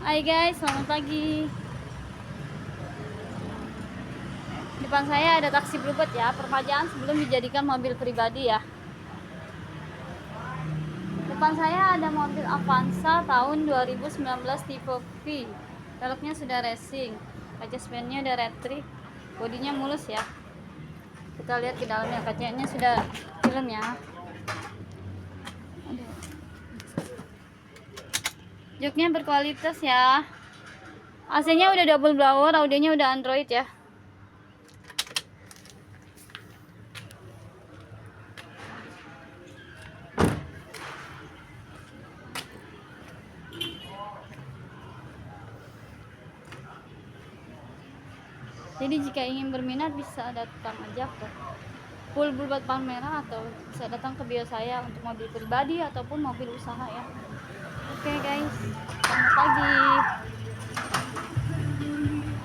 Hai guys, selamat pagi. Depan saya ada taksi Bluebird ya, permajaan sebelum dijadikan mobil pribadi ya. Depan saya ada mobil Avanza tahun 2019 tipe V. Velgnya sudah racing, kaca spionnya udah retrik, bodinya mulus ya. Kita lihat ke dalamnya, kacanya sudah film ya. Joknya berkualitas ya. AC-nya udah double blower, audionya udah Android ya. Jadi jika ingin berminat bisa datang aja ke Pool Bluebird Palmera atau bisa datang ke bio saya untuk mobil pribadi ataupun mobil usaha ya. Oke guys, selamat pagi.